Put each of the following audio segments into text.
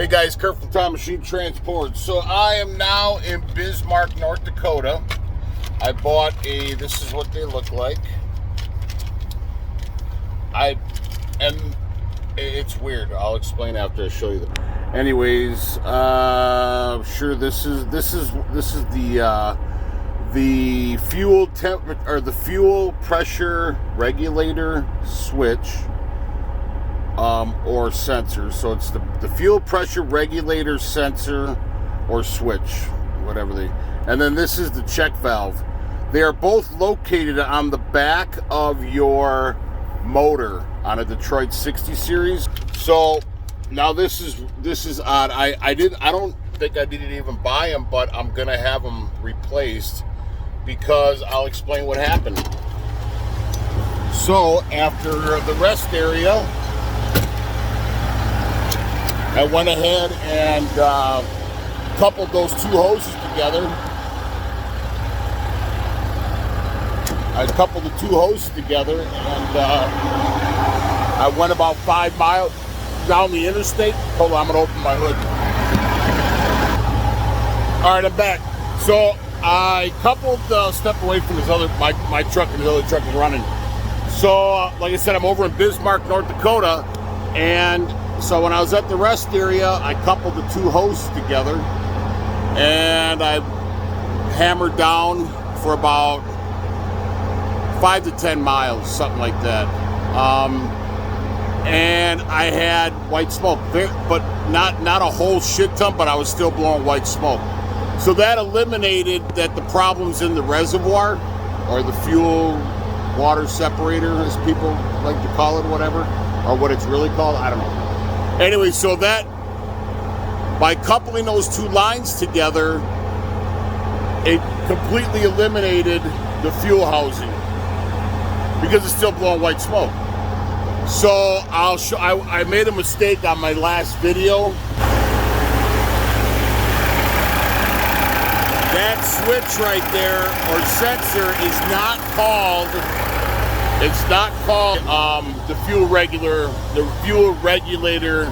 Hey guys, Kurt from Time Machine Transport. So I am now in Bismarck, North Dakota. I bought this is what they look like. And it's weird. I'll explain after I show you them. Anyways, sure, this is the fuel temp or the fuel pressure regulator switch. Or sensor. So it's the fuel pressure regulator sensor or switch, whatever and then this is the check valve. They are both located on the back of your motor on a Detroit 60 series. So now this is odd. I don't think I didn't even buy them, but I'm gonna have them replaced because I'll explain what happened. So after the rest area, I went ahead and coupled those two hoses together. I coupled the two hoses together and I went about 5 miles down the interstate. Hold on, I'm gonna open my hood. All right, I'm back. So I coupled, step away from my truck, and his other truck is running. So like I said, I'm over in Bismarck, North Dakota, and so when I was at the rest area, I coupled the two hoses together and I hammered down for about 5 to 10 miles, something like that. And I had white smoke, but not a whole shit ton, but I was still blowing white smoke. So that eliminated that the problems in the reservoir, or the fuel water separator, as people like to call it, whatever, or what it's really called, I don't know. Anyway, so that, by coupling those two lines together, it completely eliminated the fuel housing because it's still blowing white smoke. So I'll show. I made a mistake on my last video. That switch right there, or sensor, is not called. It's not called the fuel regulator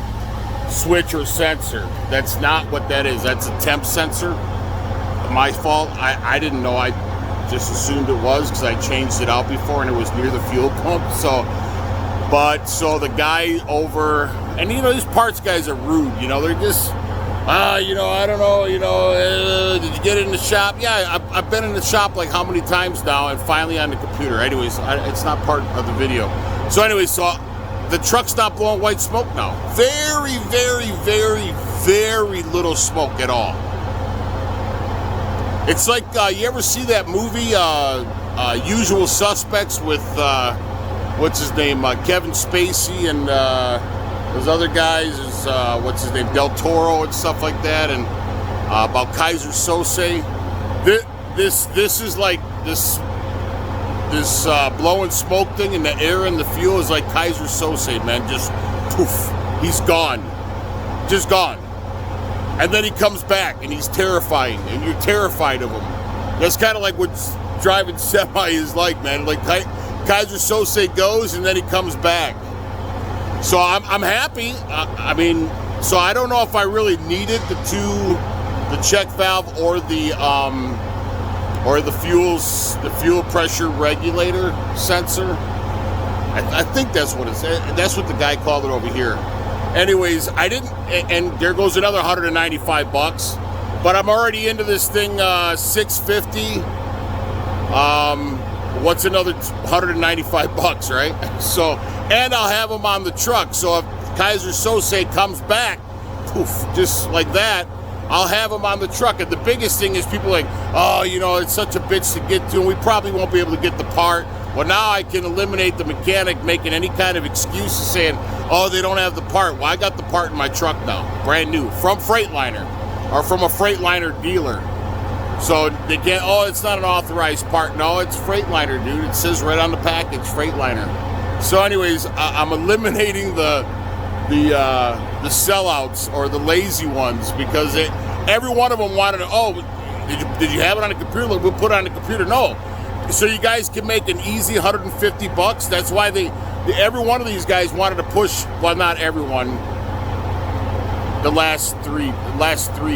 switch or sensor. That's not what that is. That's a temp sensor. My fault. I didn't know. I just assumed it was because I changed it out before and it was near the fuel pump. So the guy over, and these parts guys are rude. They're just, I don't know, did you get it in the shop? Yeah, I've been in the shop like how many times now, and finally on the computer. Anyways, it's not part of the video. So anyways, so the truck's not blowing white smoke now. Very, very, very, very little smoke at all. It's like, you ever see that movie, Usual Suspects with, what's his name, Kevin Spacey and those other guys, what's his name, Del Toro and stuff like that, and about Kaiser Sose. This is like this blowing smoke thing in the air and the fuel is like Kaiser Sose, man. Just poof, he's gone, just gone. And then he comes back and he's terrifying, and you're terrified of him. That's kind of like what driving semi is like, man. Like Kaiser Sose goes and then he comes back. So I'm happy. So I don't know if I really needed the check valve or the fuel pressure regulator sensor. I think that's what it's. That's what the guy called it over here. Anyways, I didn't, and there goes another $195. But I'm already into this thing, $650. What's another $195, right? So, and I'll have them on the truck. So if Kaiser Sose comes back, poof, just like that, I'll have them on the truck. And the biggest thing is people are like, oh, it's such a bitch to get to, and we probably won't be able to get the part. Well, now I can eliminate the mechanic making any kind of excuse saying, oh, they don't have the part. Well, I got the part in my truck now, brand new, from Freightliner, or from a Freightliner dealer. So they can't, oh, it's not an authorized part. No, it's Freightliner, dude. It says right on the package, Freightliner. So anyways, I'm eliminating the sellouts or the lazy ones because every one of them wanted to, oh, did you have it on a computer? We'll put it on the computer. No. So you guys can make an easy $150. That's why every one of these guys wanted to push, well, not everyone. The last three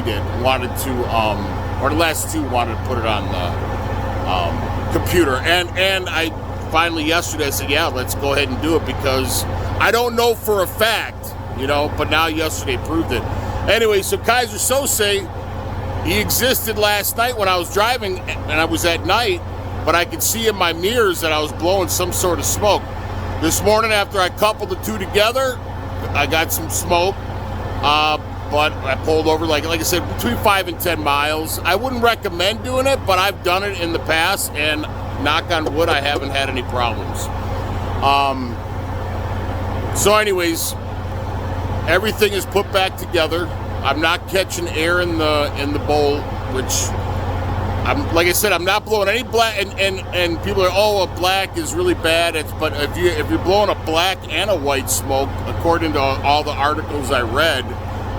did wanted to, or the last two wanted to put it on the computer. And I finally yesterday I said, yeah, let's go ahead and do it, because I don't know for a fact, you know, but now yesterday proved it. Anyway, so Keyser Söze, he existed last night when I was driving, and I was at night, but I could see in my mirrors that I was blowing some sort of smoke. This morning, after I coupled the two together, I got some smoke, but I pulled over, like I said, between 5 and 10 miles. I wouldn't recommend doing it, but I've done it in the past, and knock on wood, I haven't had any problems. So anyways, everything is put back together. I'm not catching air in the bowl, which, like I said, I'm not blowing any black, and people are, oh, a black is really bad. But if you're blowing a black and a white smoke, according to all the articles I read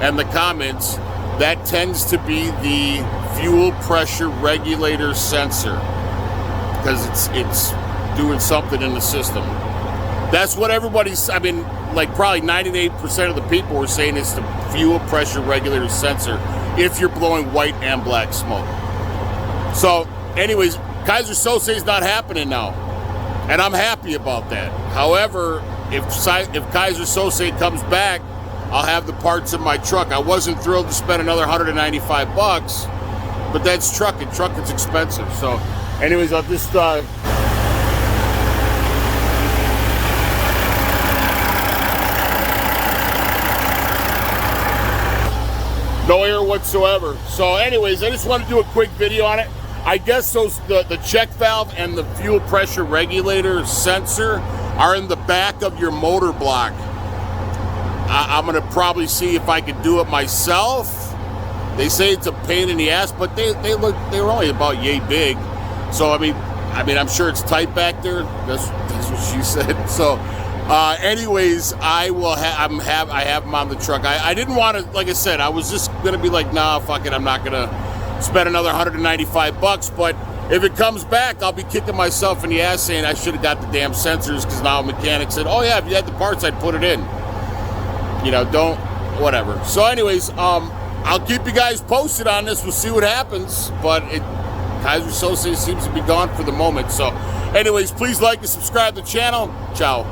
and the comments, that tends to be the fuel pressure regulator sensor, because it's doing something in the system. That's what everybody's, I mean, like probably 98% of the people were saying it's the fuel pressure regulator sensor if you're blowing white and black smoke. So, anyways, Keyser Söze is not happening now, and I'm happy about that. However, if Keyser Söze comes back, I'll have the parts in my truck. I wasn't thrilled to spend another $195, but that's trucking. Trucking's expensive. So, anyways, I'll just no air whatsoever. So anyways, I just want to do a quick video on it. I guess the check valve and the fuel pressure regulator sensor are in the back of your motor block. I'm going to probably see if I can do it myself. They say it's a pain in the ass, but they were only about yay big. So I mean I'm sure it's tight back there. That's what she said. So anyways, I have them on the truck. I didn't want to, like I said, I was just gonna be like, nah, fuck it, I'm not gonna spend another $195. But if it comes back, I'll be kicking myself in the ass saying I should have got the damn sensors, because now a mechanic said, oh yeah, if you had the parts, I'd put it in. You know, don't, whatever. So anyways, I'll keep you guys posted on this. We'll see what happens. But Keyser Söze seems to be gone for the moment. So anyways, please like and subscribe to the channel. Ciao.